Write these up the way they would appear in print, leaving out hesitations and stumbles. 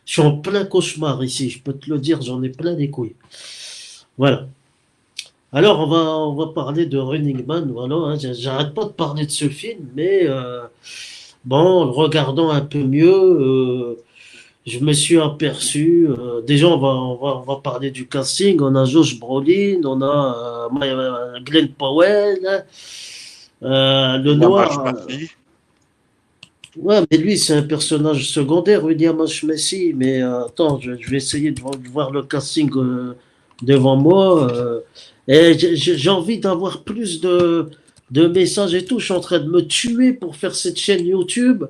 Je suis en plein cauchemar ici, je peux te le dire, j'en ai plein les couilles. Voilà. Alors, on va parler de Running Man, voilà, hein, j'arrête pas de parler de ce film, mais bon, en le regardant un peu mieux, je me suis aperçu, déjà on va parler du casting, on a Josh Brolin, on a Glenn Powell, hein, le William noir, Ashmaty. ouais, mais lui c'est un personnage secondaire, William H. Macy, mais attends, je vais essayer de voir le casting devant moi, et j'ai envie d'avoir plus de messages et tout, je suis en train de me tuer pour faire cette chaîne YouTube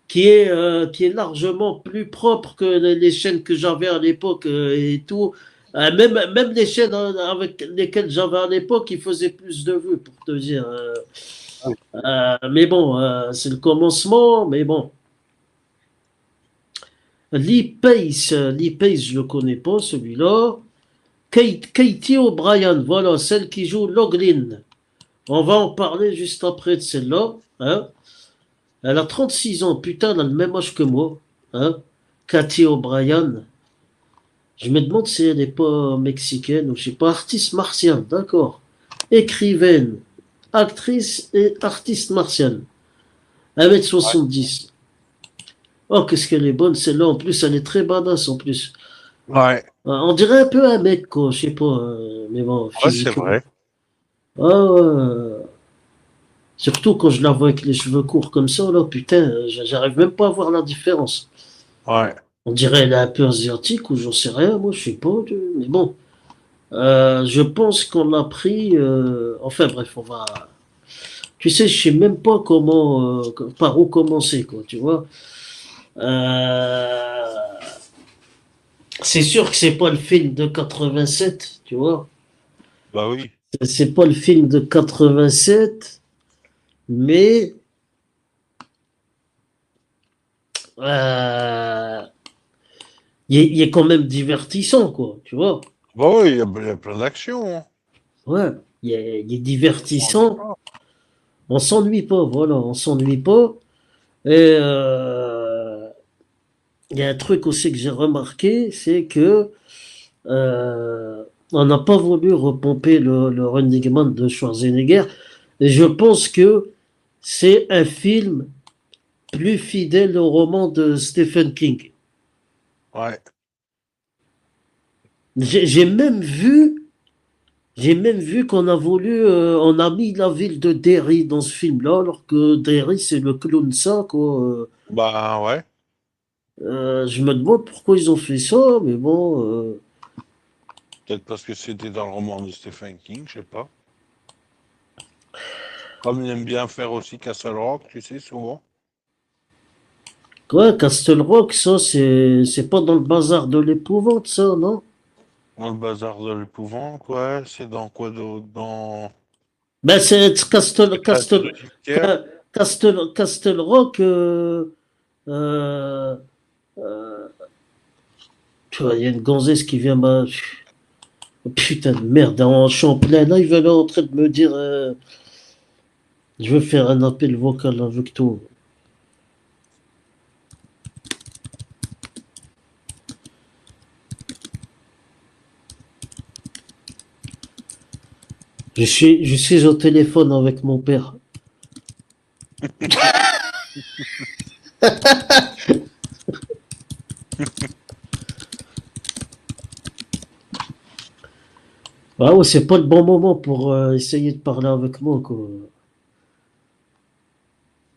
qui est largement plus propre que les chaînes que j'avais à l'époque et tout. Même les chaînes avec lesquelles j'avais à l'époque, ils faisaient plus de vues, pour te dire. Mais bon, c'est le commencement, mais bon. Lee Pace, je le connais pas, celui-là. Katie O'Brien, voilà, celle qui joue Loglin. On va en parler juste après de celle-là. Hein. Elle a 36 ans, putain, elle a le même âge que moi. Hein. Katie O'Brien. Je me demande si elle n'est pas mexicaine ou je sais pas, artiste martiale, d'accord. Écrivaine, actrice et artiste martiale. 1m70. Oh, qu'est-ce qu'elle est bonne, celle-là. En plus, elle est très badass, en plus. Ouais, On dirait un peu un mec, quoi. Je sais pas. Mais bon, ouais, c'est physiquement. vrai. Ah, ouais. Surtout quand je la vois avec les cheveux courts comme ça, là, putain, j'arrive même pas à voir la différence. Ouais. On dirait elle est un peu asiatique ou j'en sais rien, moi, je sais pas. Mais bon. Je pense qu'on a pris. Enfin bref, on va. Tu sais, je sais même pas comment, par où commencer, quoi. Tu vois. Euh, c'est sûr que c'est pas le film de 87, tu vois. Bah oui. C'est pas le film de 87, mais euh, il est quand même divertissant, quoi. Tu vois. Bah oui, il y a plein d'actions, hein. Ouais. Il est On s'ennuie divertissant. pas. On s'ennuie pas, voilà, on s'ennuie pas. Et il y a un truc aussi que j'ai remarqué, c'est que on n'a pas voulu repomper le Running Man de Schwarzenegger. Et je pense que c'est un film plus fidèle au roman de Stephen King. Ouais. J'ai même vu, j'ai même vu qu'on a voulu, on a mis la ville de Derry dans ce film-là, alors que Derry c'est le clown ça, quoi. Bah ouais. Je me demande pourquoi ils ont fait ça, mais bon. Peut-être parce que c'était dans le roman de Stephen King, je sais pas. Comme il aime bien faire aussi Castle Rock, tu sais, souvent. Ouais, Castle Rock, ça, c'est pas dans le bazar de l'épouvante, ça, non? Dans le bazar de l'épouvante, ouais. C'est dans quoi d'autre? Dans Ben, c'est les créatures du cimetière. Castle Rock, euh, euh, tu vois, il y a une gonzesse qui vient, putain de merde, je suis en plein live, elle est en train de me dire, je veux faire un appel vocal avec toi. Je suis au téléphone avec mon père. Ah ouais, c'est pas le bon moment pour essayer de parler avec moi, quoi.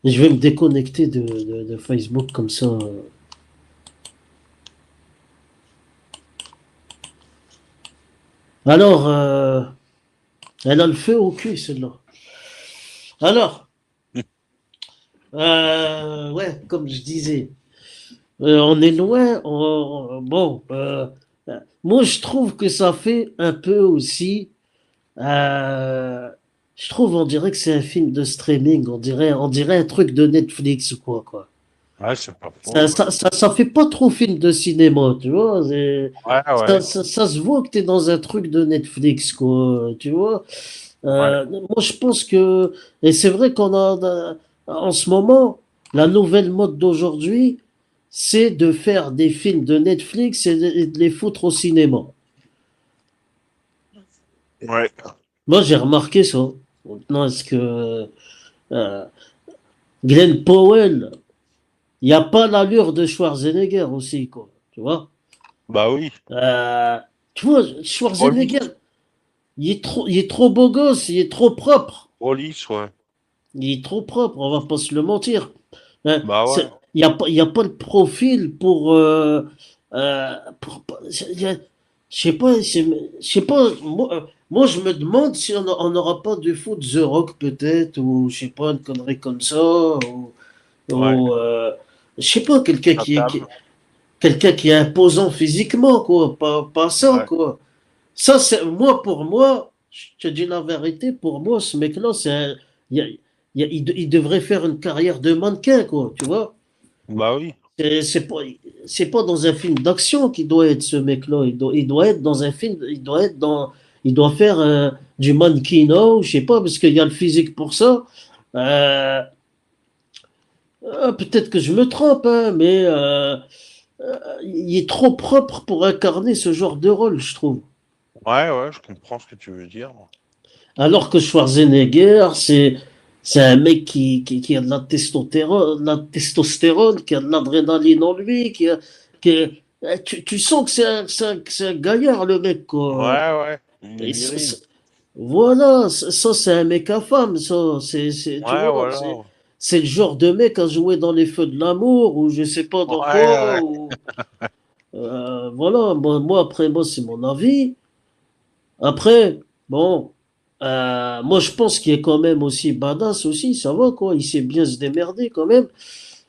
Je vais me déconnecter de Facebook comme ça. Alors, elle a le feu au cul, celle-là. Alors, ouais, comme je disais, on est loin. Bon, moi, je trouve que ça fait un peu aussi. euh, je trouve, on dirait que c'est un film de streaming. On dirait un truc de Netflix ou quoi. Ouais, c'est pas Ça, faux. ça, ça, ça fait pas trop film de cinéma, tu vois. Ouais, Ça, ouais. ça, ça se voit que tu es dans un truc de Netflix, quoi, tu vois. Ouais. Moi, je pense que, et c'est vrai qu'on a, en ce moment, la nouvelle mode d'aujourd'hui, c'est de faire des films de Netflix et de les foutre au cinéma. Ouais. Moi, j'ai remarqué ça. Maintenant, est-ce que euh, Glenn Powell, il n'y a pas l'allure de Schwarzenegger aussi, quoi. Tu vois? Bah oui. Euh, Tu vois, Rollis. Schwarzenegger, il est trop beau gosse, il est trop propre. Rollis, ouais. Il est trop propre, on va pas se le mentir. Bah ouais. Il y a pas le profil pour. Je sais pas, je sais pas. Moi, je me demande si on n'aura pas du foot The Rock peut-être, ou je sais pas, une connerie comme ça, Ouais. ou, je sais pas, quelqu'un Chatham. quelqu'un qui est imposant physiquement, quoi, pas ça, Ouais. quoi. Ça, c'est moi, pour moi, je te dis la vérité, pour moi, ce mec-là, il, y a- il devrait faire une carrière de mannequin, quoi, tu vois. Bah oui. C'est pas dans un film d'action qu'il doit être ce mec-là. Il doit être dans un film, il doit faire du mannequinat, je sais pas, parce qu'il y a le physique pour ça. Euh, Peut-être que je me trompe, hein, mais il est trop propre pour incarner ce genre de rôle, je trouve. Ouais, ouais, je comprends ce que tu veux dire. Alors que Schwarzenegger, c'est un mec qui a de la testostérone, qui a de l'adrénaline en lui, tu sens que c'est un gaillard, le mec, quoi. Ouais, ouais. Il est Et viril. voilà, ça, c'est un mec à femme, ça. Tu Ouais, vois, voilà. c'est le genre de mec à jouer dans les feux de l'amour, ou je sais pas Ouais, dans quoi, ouais. ou, voilà, moi, après, moi, c'est mon avis. Après, bon, moi je pense qu'il est quand même aussi badass aussi, ça va quoi, il sait bien se démerder quand même.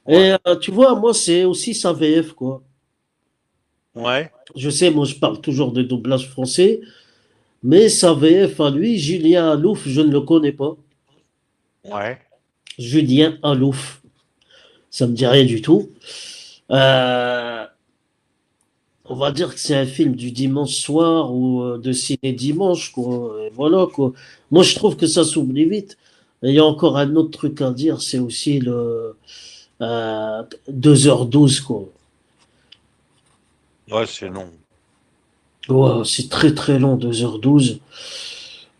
Et Ouais. tu vois, moi c'est aussi sa VF quoi. Ouais. Je sais, moi je parle toujours de doublage français, mais sa VF à lui, Julien Alouf, je ne le connais pas. Ouais. Julien Alouf, ça me dit rien du tout. Euh, on va dire que c'est un film du dimanche soir ou de ciné dimanche, quoi. Et voilà, quoi. Moi, je trouve que ça s'oublie vite. Et il y a encore un autre truc à dire, c'est aussi le 2h12, quoi. Ouais, c'est long. Ouais, c'est très très long, 2h12.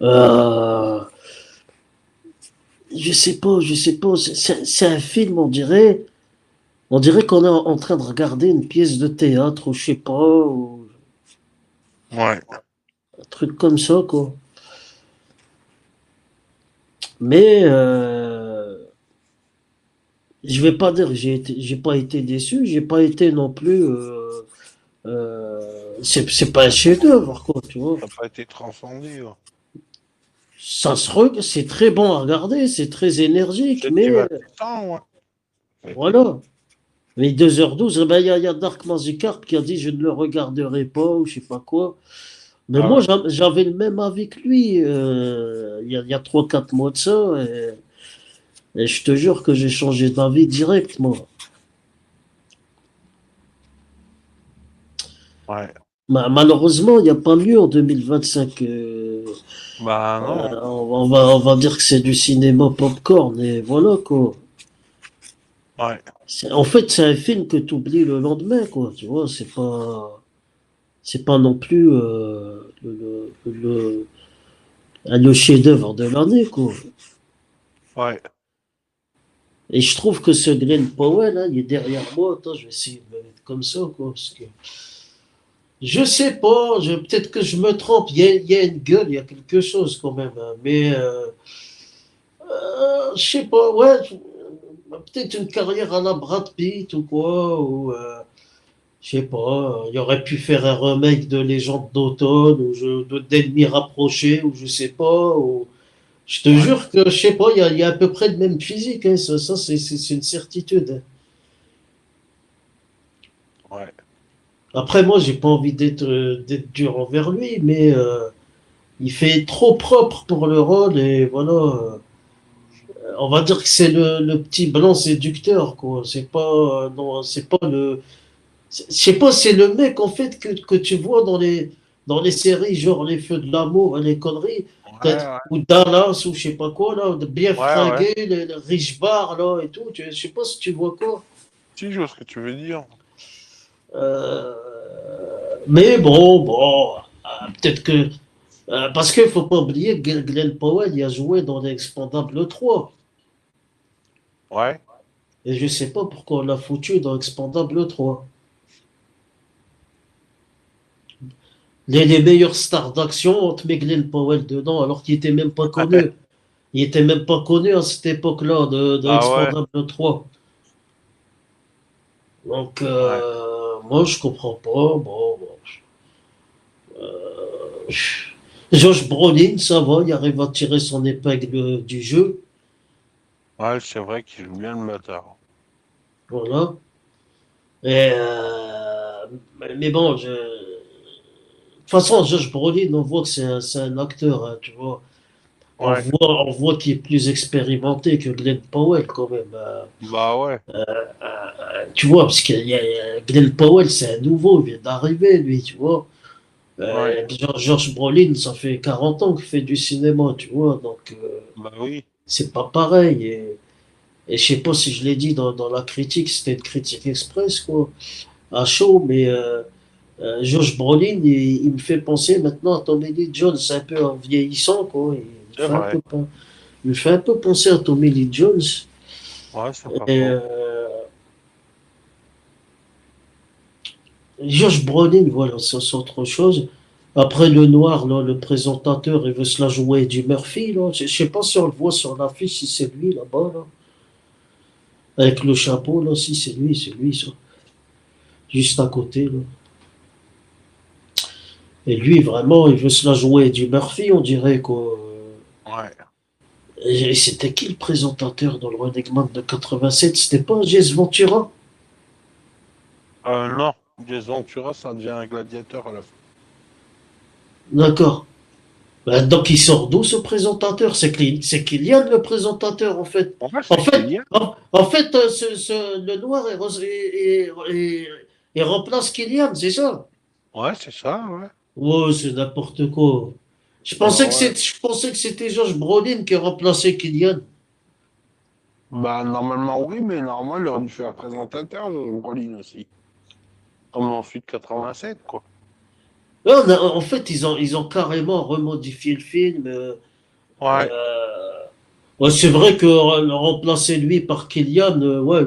Euh, je sais pas, c'est un film, on dirait qu'on est en train de regarder une pièce de théâtre, ou je sais pas, ou Ouais. un truc comme ça, quoi. Mais je vais pas dire que j'ai pas été déçu, j'ai pas été non plus. C'est pas un chef-d'œuvre, quoi, tu vois. Ça n'a pas été transcendé, ouais. C'est très bon à regarder, c'est très énergique, C'est mais divertissant, ouais. voilà. Mais 2h12, eh ben, il y a Dark Magikarp qui a dit je ne le regarderai pas ou je sais pas quoi. Mais Ah moi, ouais. j'avais le même avis que lui il y a 3-4 mois de ça. Et je te jure que j'ai changé d'avis direct, moi. Ouais. Malheureusement, il n'y a pas mieux en 2025. Bah non. On va dire que c'est du cinéma popcorn et voilà quoi. Ouais. En fait, c'est un film que tu oublies le lendemain, quoi. Tu vois, c'est pas non plus le chef-d'œuvre de l'année, quoi. Ouais. Et je trouve que ce Glenn Powell, hein, il est derrière moi. Attends, je vais essayer de me mettre comme ça, quoi, parce que je sais pas. Peut-être que je me trompe. Il y a une gueule, il y a quelque chose quand même, hein, mais je sais pas. Ouais, peut-être une carrière à la Brad Pitt ou quoi, ou je sais pas, il aurait pu faire un remake de Légende d'automne d'Ennemis rapprochés ou je sais pas. Je te Ouais. jure que je sais pas, il y a à peu près le même physique, hein, ça, c'est une certitude, hein. Ouais. Après moi j'ai pas envie d'être dur envers lui, mais il fait trop propre pour le rôle et voilà. On va dire que c'est le petit blanc séducteur quoi. C'est pas non, c'est pas le je sais pas, c'est le mec en fait que tu vois dans les séries, genre Les Feux de l'amour et les conneries, Ouais, ouais. ou Dallas ou je sais pas quoi, là, bien Ouais, ouais. fringué, le riche bar là et tout. Je sais pas si tu vois quoi. Si, je vois ce que tu veux dire. Euh, mais bon, peut-être que. Parce qu'il ne faut pas oublier que Glenn Powell il a joué dans l'Expandable 3. Ouais. Et je ne sais pas pourquoi on l'a foutu dans l'Expandable 3. Les meilleures stars d'action, on te met Glenn Powell dedans alors qu'il n'était même pas connu. Il était même pas connu à cette époque-là de Ah ouais. Expandable 3. Donc, Ouais. moi, je comprends pas. Bon. Josh Brolin, ça va, il arrive à tirer son épingle du jeu. Ouais, c'est vrai qu'il joue bien le bâtard. Voilà. Et, mais bon, de toute façon, Josh Brolin, on voit que c'est un acteur, hein, tu vois. Ouais. On voit qu'il est plus expérimenté que Glenn Powell, quand même. Bah ouais. Tu vois, parce que Glenn Powell, c'est un nouveau, il vient d'arriver, lui, tu vois. Ouais. George Brolin, ça fait 40 ans qu'il fait du cinéma, tu vois. Donc, Bah oui. c'est pas pareil. Et je sais pas si je l'ai dit dans la critique, c'était une critique express, quoi, à chaud, mais Josh Brolin, il me fait penser maintenant à Tommy Lee Jones, un peu en vieillissant, quoi. C'est vrai. Il me fait un peu penser à Tommy Lee Jones. Ouais, c'est pas Et, faux. Josh Brolin, voilà, ça c'est autre chose. Après le noir, là, le présentateur, il veut se la jouer du Murphy, là. Je sais pas si on le voit sur l'affiche, si c'est lui là-bas, là. Avec le chapeau, là, si c'est lui, ça. Juste à côté, là. Et lui, vraiment, il veut se la jouer du Murphy, on dirait, quoi. Ouais. Et c'était qui le présentateur dans le Running Man de 87? C'était pas Jess Ventura? Non. Jason Ventura, ça devient un gladiateur à la fin. D'accord. Ben, donc il sort d'où ce présentateur? C'est Kylian le présentateur en fait. Ouais, En c'est fait, Kylian. en fait le noir il remplace Kylian, c'est ça? Ouais, c'est ça, ouais. Oh, c'est n'importe quoi. Bah ouais. Je pensais que c'était Josh Brolin qui remplaçait Kylian. Bah normalement oui, mais normalement il aurait dû faire présentateur, Brolin aussi. Comme ensuite 87, quoi. Là, en fait, ils ont carrément remodifié le film. Ouais. Ouais, c'est vrai que remplacer lui par Kylian, ouais,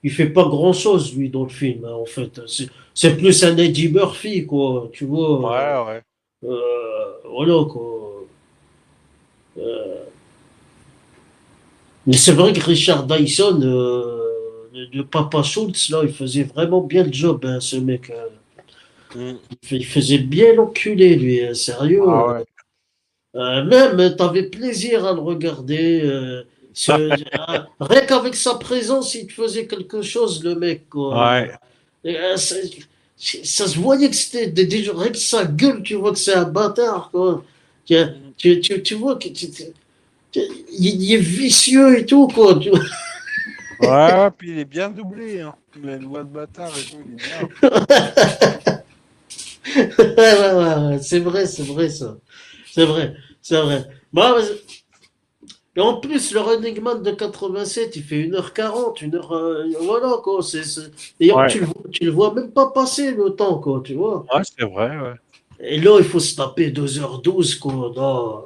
il fait pas grand-chose lui dans le film, hein, en fait. C'est plus un Eddie Murphy, quoi. Tu vois. Ouais, ouais. Voilà, quoi. Euh, mais c'est vrai que Richard Dyson, le Papa Schultz, là, il faisait vraiment bien le job, hein, ce mec. Mm. Il faisait bien l'enculé, lui, hein, Ah sérieux. ouais. Même, t'avais plaisir à le regarder. Rien qu'avec sa présence, il te faisait quelque chose, le mec, quoi. Ouais. Et, ça se voyait que c'était rien que sa gueule, tu vois que c'est un bâtard, quoi. Mm. Tu vois il est vicieux et tout, quoi. Ouais, ouais, puis il est bien doublé, hein. Il a une voix de bâtard et tout, il est bien. Ouais, c'est vrai, ça. C'est vrai, c'est vrai. Bah, et en plus, le Running Man de 87, il fait 1h40, voilà, quoi. Et Ouais. tu le vois même pas passer le temps, quoi, tu vois. Ouais, c'est vrai, ouais. Et là, il faut se taper 2h12, quoi. Non.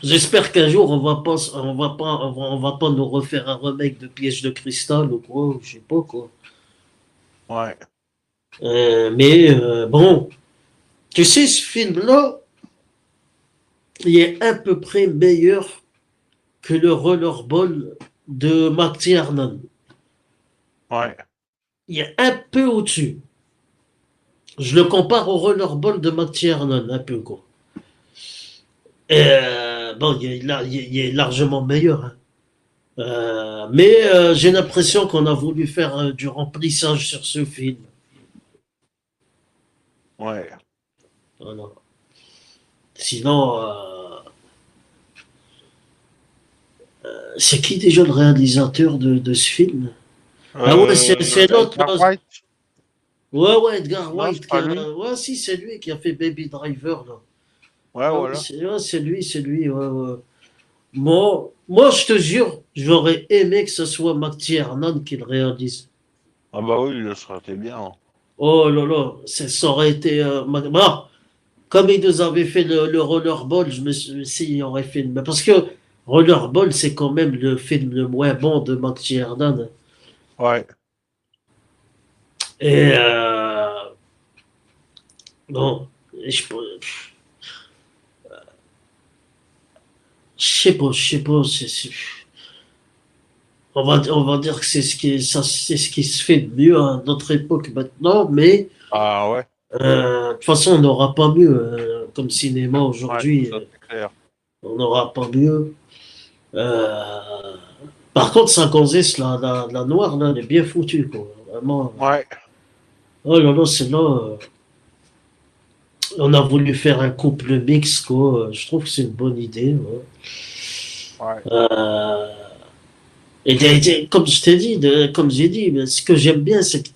J'espère qu'un jour, on va pas nous refaire un remake de Piège de cristal ou quoi, je sais pas, quoi. Ouais. Bon, tu sais, ce film-là, il est à peu près meilleur que le Rollerball de McTiernan. Ouais. Il est un peu au-dessus. Je le compare au Rollerball de McTiernan, un peu, quoi. Bon, il est largement meilleur, hein. Mais j'ai l'impression qu'on a voulu faire du remplissage sur ce film. Ouais. Voilà. Sinon, c'est qui déjà le réalisateur de ce film? Ah ouais, c'est l'autre, Edgar là. Wright? Ouais, Edgar Non, c'est White. pas lui. Ouais, si, c'est lui qui a fait Baby Driver, là. Ouais, Ah oui, voilà. c'est lui, ouais, ouais. Bon. moi, je te jure, j'aurais aimé que ce soit Marty Hernan qui le réalise. Ah bah oui, le serait été bien, hein. Oh là là, ça aurait été. Bon, comme ils nous avaient fait le Rollerball, je me suis si il aurait fait. Parce que Rollerball, c'est quand même le film le moins bon de Marty Hernan. Ouais. Et bon, je, je sais pas. On va dire que c'est ce qui se fait de mieux à notre époque maintenant, mais Ah ouais. de toute façon, on n'aura pas mieux comme cinéma Ouais, aujourd'hui. ça c'est clair. On n'aura pas mieux. Euh, Par contre, 56, la noire, là, elle est bien foutue, quoi. Vraiment. Ouais. Oh là là, c'est là. On a voulu faire un couple mix, quoi. Je trouve que c'est une bonne idée. Ouais. Ouais. Euh, comme je t'ai dit, comme j'ai dit, mais ce que j'aime bien, c'est que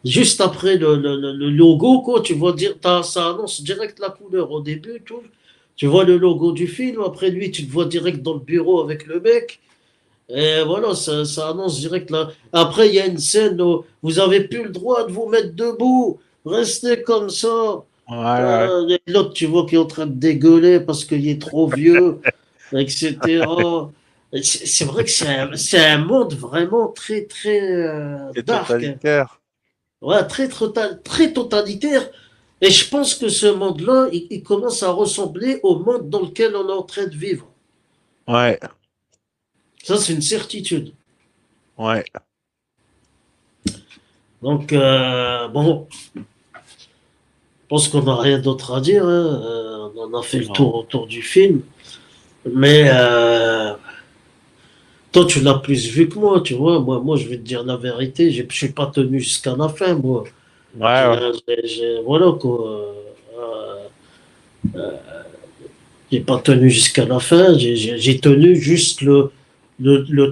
juste après le logo, quoi, tu vois, ça annonce direct la couleur au début, tout. Tu vois le logo du film, après lui, tu te vois direct dans le bureau avec le mec. Et voilà, ça annonce direct là. Après, il y a une scène où vous avez plus le droit de vous mettre debout. Restez comme ça. Ouais, ouais. Et l'autre, tu vois, qui est en train de dégueuler parce qu'il est trop vieux, etc. C'est vrai que c'est un monde vraiment très, très Et dark, hein. totalitaire. Ouais, très totalitaire. Et je pense que ce monde-là, il commence à ressembler au monde dans lequel on est en train de vivre. Ouais. Ça, c'est une certitude. Ouais. Donc, bon, je pense qu'on n'a rien d'autre à dire, hein. On en a fait le Non. tour autour du film. Mais toi, tu l'as plus vu que moi, tu vois. Moi, je vais te dire la vérité. Je suis pas tenu jusqu'à la fin, moi. Ouais, ouais. Voilà, quoi. J'ai pas tenu jusqu'à la fin. J'ai tenu juste le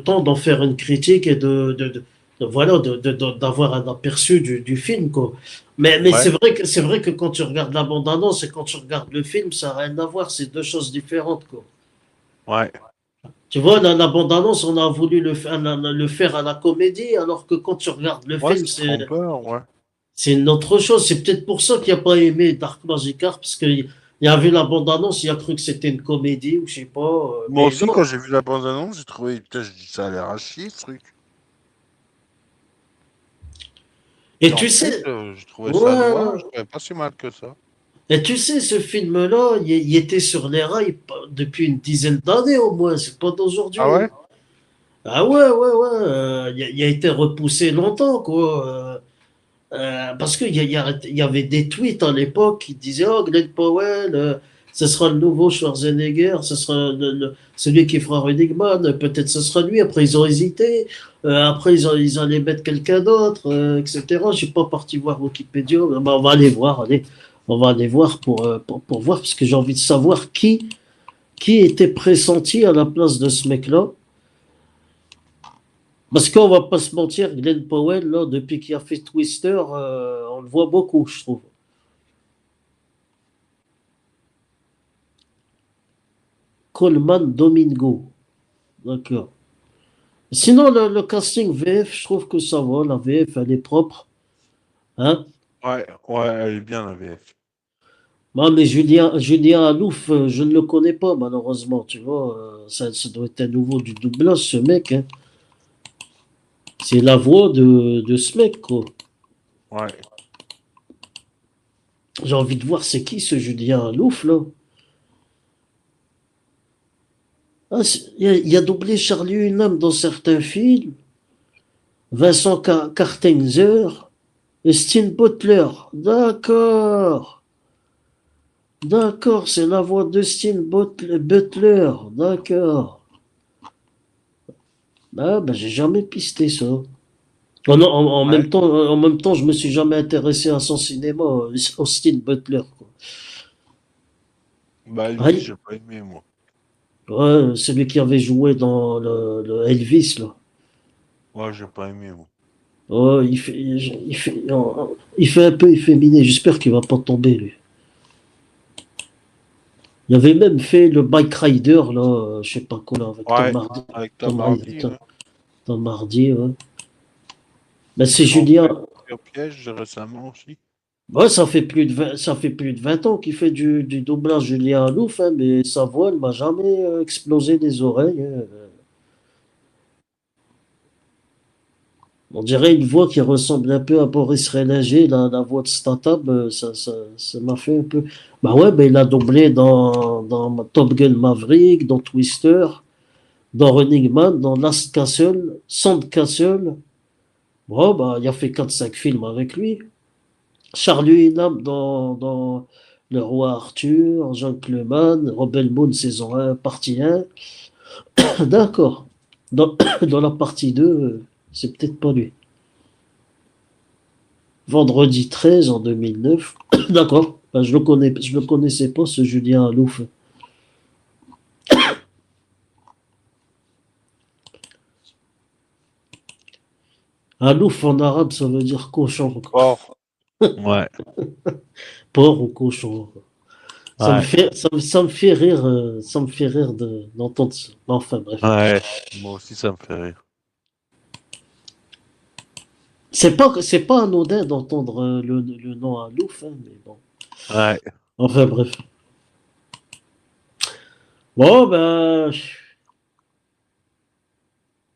temps d'en faire une critique et voilà, d'avoir un aperçu du film, quoi. Mais Ouais. c'est vrai que quand tu regardes la bande-annonce et quand tu regardes le film, ça n'a rien à voir. C'est deux choses différentes, quoi. Ouais. Tu vois, la bande-annonce, on a voulu le faire à la comédie, alors que quand tu regardes le Ouais, film, c'est trompeur, ouais. c'est une autre chose. C'est peut-être pour ça qu'il n'a pas aimé Dark Magicar, parce qu'il a vu la bande-annonce, il a cru que c'était une comédie, ou je sais pas. Moi Mais aussi, non. quand j'ai vu la bande-annonce, j'ai trouvé, putain, je dis, ça a l'air à chier, ce truc. Et Et en tu fait, sais, j'ai trouvé ça noir, ouais, je trouvais pas si mal que ça. et tu sais, ce film-là, il était sur les rails depuis une dizaine d'années au moins, c'est pas Ah d'aujourd'hui. ouais? Ah ouais, ouais, ouais, il a été repoussé longtemps, quoi. Parce qu'il y avait des tweets à l'époque qui disaient, oh, Glenn Powell, ce sera le nouveau Schwarzenegger, ce sera celui qui fera Running Man, peut-être ce sera lui. Après, ils ont hésité. Après, ils allaient mettre quelqu'un d'autre, etc. Je suis pas parti voir Wikipédia. Mais ben, on va aller voir, allez. On va aller voir pour voir, parce que j'ai envie de savoir qui était pressenti à la place de ce mec-là. Parce qu'on va pas se mentir, Glenn Powell, là, depuis qu'il a fait Twister, on le voit beaucoup, je trouve. Coleman Domingo. D'accord. Sinon, le casting VF, je trouve que ça va. La VF, elle est propre. Hein? Ouais, ouais, elle est bien, la VF. Non, mais Julien Alouf, je ne le connais pas, malheureusement. Tu vois, ça doit être un nouveau du doublage, ce mec, hein. C'est la voix de ce mec, quoi. Ouais. J'ai envie de voir c'est qui ce Julien Alouf, là. Ah, il a doublé Charlie Hunnam dans certains films. Vincent Kartenzer. Et Steven Butler. D'accord. D'accord, c'est la voix de Steven Butler. D'accord. Ah, ben, j'ai jamais pisté ça. Ouais. En même temps, je me suis jamais intéressé à son cinéma, Austin Butler, quoi. Bah, Ah, lui, j'ai pas aimé, moi. ouais, celui qui avait joué dans le Elvis, là. Ouais, j'ai pas aimé, moi. Ouais, il fait un peu efféminé. J'espère qu'il va pas tomber, lui. Il avait même fait le Bike Rider, là, je sais pas quoi, là, avec Ouais, Tom Hardy. avec Tom Tom, Hardy, Tom, ouais. Tom Hardy, ouais. Ben, c'est Ils ont Julien. fait Tokyo Piège récemment aussi. Ouais, ça fait plus de 20 ans qu'il fait du doublage Julien Alouf, hein, mais sa voix, elle m'a jamais explosé des oreilles, hein. On dirait une voix qui ressemble un peu à Boris Rélinger, la voix de Statab, ça m'a fait un peu. Bah ouais, ben il a doublé dans Top Gun Maverick, dans Twister, dans Running Man, dans Last Castle, Sandcastle. Bon, bah, il a fait 4 5 films avec lui. Charlie Hunnam dans Le Roi Arthur, Jean-Clément, Rebel Moon saison 1, partie 1. D'accord. Dans, dans la partie 2, c'est peut-être pas lui. Vendredi 13 en 2009. D'accord. Ben, je le connaissais pas, ce Julien Alouf. Alouf en arabe, ça veut dire cochon, quoi. Fort. Ouais, Porc ou cochon. ouais, Ça me fait rire d'entendre ça. Enfin, bref. ouais. Moi aussi, ça me fait rire. C'est pas anodin d'entendre le nom Alouf, hein, mais bon. Ouais. Enfin, bref. Bon, ben, je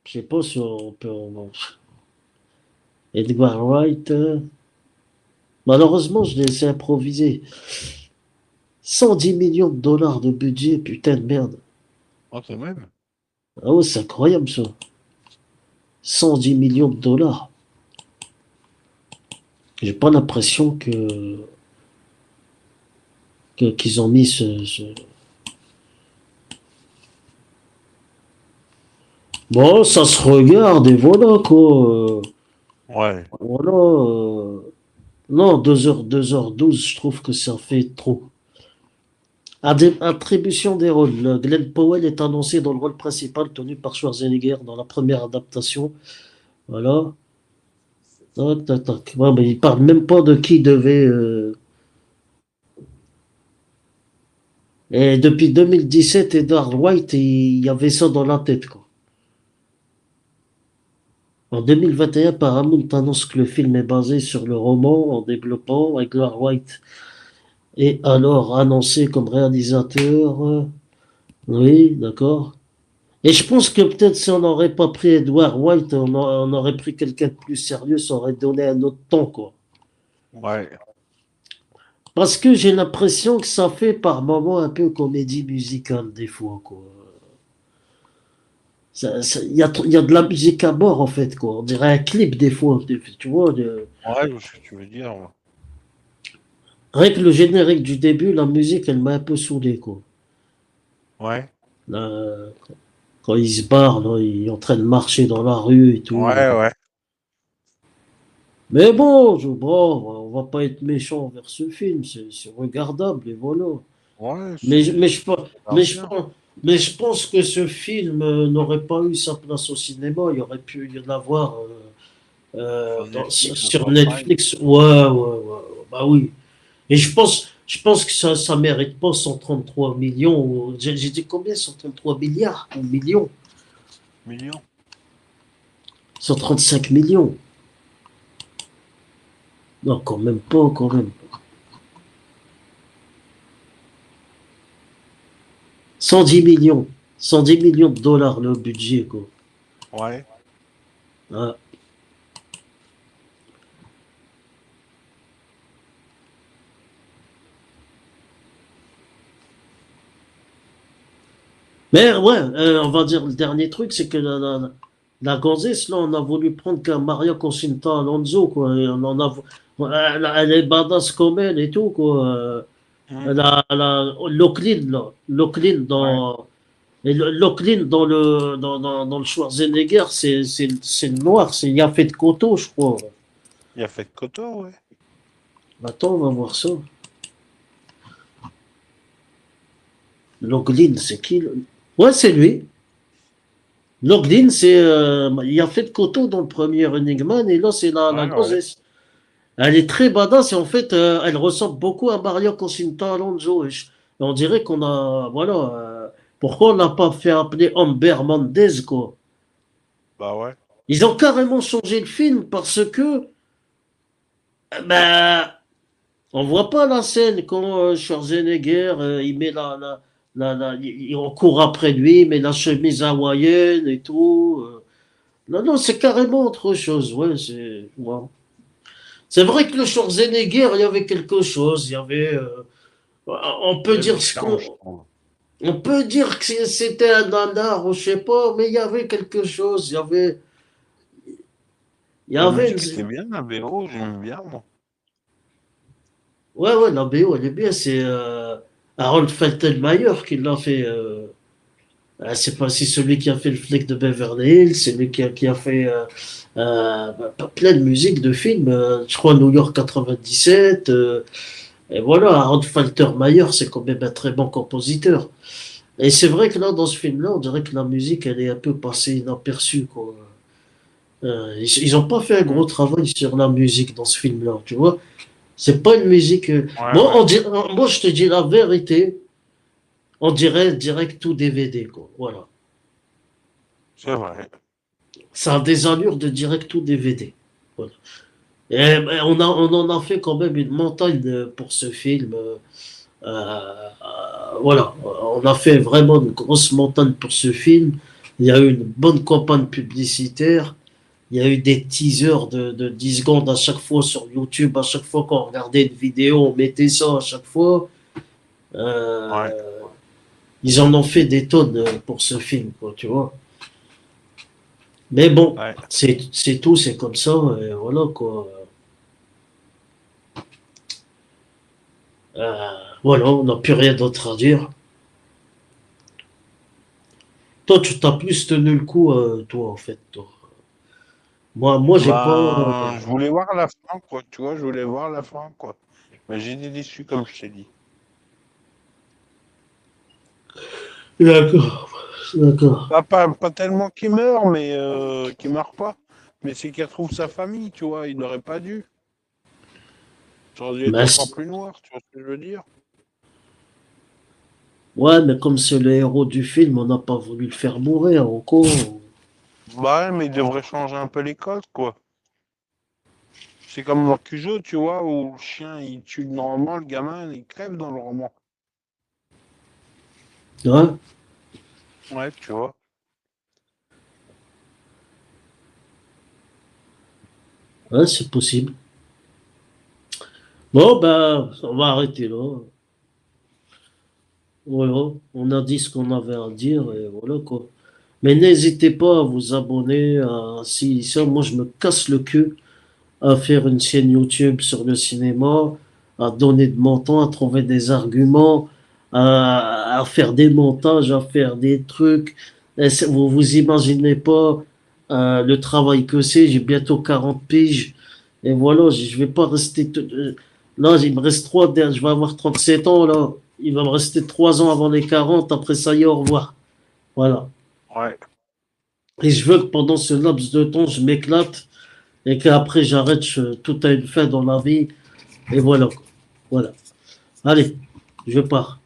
sais pas si on peut. Edgar Wright. Malheureusement, je l'ai laissé improviser. 110 millions de dollars de budget, putain de merde. Oh, c'est même. Ah ouais, c'est incroyable ça. 110 millions de dollars. J'ai pas l'impression qu'ils ont mis Bon, ça se regarde et voilà quoi. Ouais. Voilà. Non, 2h12, je trouve que ça fait trop. Attribution des rôles. Glenn Powell est annoncé dans le rôle principal tenu par Schwarzenegger dans la première adaptation. Voilà. Tac, tac, tac. Ouais, mais il parle même pas de qui devait. Et depuis 2017, Edward White, il y avait ça dans la tête, quoi. En 2021, Paramount annonce que le film est basé sur le roman en développant Edward White est alors annoncé comme réalisateur. Oui, d'accord. Et je pense que peut-être si on n'aurait pas pris Edward White, on aurait pris quelqu'un de plus sérieux, ça aurait donné un autre ton, quoi. Ouais. Parce que j'ai l'impression que ça fait par moments un peu comédie musicale, des fois, quoi. Il y a de la musique à mort, en fait, quoi. On dirait un clip, des fois. Tu vois, Ouais, je vois ce que tu veux dire. Ouais. rien que le générique du début, la musique, elle m'a un peu saoulé, quoi. Ouais. Là, quand il se barre, là, il est en train de marcher dans la rue et tout. Ouais, ouais. Mais bon, bon, on va pas être méchant envers ce film, c'est regardable, et voilà. Ouais, Mais, je- mais, je, pe- ça marche bien. mais je pense que ce film n'aurait pas eu sa place au cinéma. Il y aurait pu y en avoir Sur Netflix ou sur sur Prime. Netflix. Ouais, ouais, bah oui. Et je pense que ça mérite pas 133 millions. J'ai dit combien? 133 milliards ou millions? Millions. 135 millions. Non, quand même pas, quand même. 110 millions. 110 millions de dollars le budget, quoi. Ouais. Ah. Mais ouais, on va dire le dernier truc, c'est que la gonzesse, là, on a voulu prendre qu'un Maria Concinta Alonso, quoi. Et on en a, elle est badass comme elle et tout, quoi. Hmm. Lochlin, là. Lochlin Ouais. Lochlin dans le Schwarzenegger, c'est le noir, c'est Yaphet Kotto, je crois. Il a fait Kotor, ouais. Attends, on va voir ça. Lochlin, c'est qui? Ouais, c'est lui. Logline, il a fait de Koto dans le premier Running Man et là, c'est la Ouais, ouais. gonzesse. Elle est très badass et en fait, elle ressemble beaucoup à Maria Concinta Alonso. on dirait qu'on a, voilà, pourquoi on n'a pas fait appeler Amber Mendez, quoi? Bah ouais. Ils ont carrément changé le film parce que, ben, on voit pas la scène quand Schwarzenegger, il met on court après lui, il met la chemise hawaïenne et tout. Non, non, c'est carrément autre chose, ouais, ouais. C'est vrai que le Schwarzenegger, il y avait quelque chose, il y avait, on peut Il y a dire du ce charme, qu'on, je trouve. on peut dire que c'était un nanar ou je sais pas, mais il y avait quelque chose, il y La avait, musique était bien, la BO, j'aime bien, moi. ouais, ouais, la BO, elle est bien, c'est Harold Faltermeyer qui l'a fait, c'est pas, c'est celui qui a fait le flic de Beverly Hills, c'est lui qui a fait plein de musiques de films, je crois New York 97, et voilà, Harold Faltermeyer, c'est quand même un très bon compositeur. Et c'est vrai que là, dans ce film-là, on dirait que la musique, elle est un peu passée inaperçue, quoi. Ils ont pas fait un gros Mm. travail sur la musique dans ce film-là, tu vois. C'est pas une musique. Ouais, Moi, ouais, moi, je te dis la vérité, on dirait direct tout DVD, quoi. Voilà. c'est vrai. Ça a des allures de direct tout DVD. Voilà. Et ben, on en a fait quand même une montagne pour ce film. Voilà. On a fait vraiment une grosse montagne pour ce film. Il y a eu une bonne campagne publicitaire. Il y a eu des teasers de 10 secondes à chaque fois sur YouTube. À chaque fois qu'on regardait une vidéo, on mettait ça à chaque fois. Ouais, Euh, Ils en ont fait des tonnes pour ce film, quoi, tu vois. Mais bon, ouais. c'est tout, c'est comme ça, et voilà, quoi. Euh, voilà, on n'a plus rien d'autre à dire. Toi, tu t'as plus tenu le coup, toi, en fait, toi. Moi, j'ai pas. Ben, je voulais voir la fin, quoi, tu vois, je voulais voir la fin, quoi. Mais j'ai été déçu, comme je t'ai dit. D'accord, d'accord. Pas tellement qu'il meurt, mais qu'il meurt pas. Mais c'est qu'il retrouve sa famille, tu vois, il n'aurait pas dû. Ça aurait dû être Mais, encore plus noir, tu vois ce que je veux dire? ouais, mais comme c'est le héros du film, on n'a pas voulu le faire mourir, encore. Bah ouais, mais il devrait changer un peu les codes, quoi. C'est comme dans Cujo, tu vois, où le chien, il tue normalement, le gamin, il crève dans le roman. Ouais, Ouais, tu vois. ouais, c'est possible. Bon, ben, on va arrêter là. Voilà, on a dit ce qu'on avait à dire, et voilà, quoi. Mais n'hésitez pas à vous abonner à si ça, moi je me casse le cul à faire une chaîne YouTube sur le cinéma, à donner de mon temps, à trouver des arguments, à faire des montages, à faire des trucs. Vous vous imaginez pas le travail que c'est. J'ai bientôt 40 piges. Et voilà, je vais pas rester. Là, il me reste je vais avoir 37 ans, là. Il va me rester 3 ans avant les 40. Après ça y est, au revoir. Voilà. Ouais. Et je veux que pendant ce laps de temps, je m'éclate et qu'après j'arrête, tout a une fin dans la vie, et voilà. Voilà. Allez, je pars.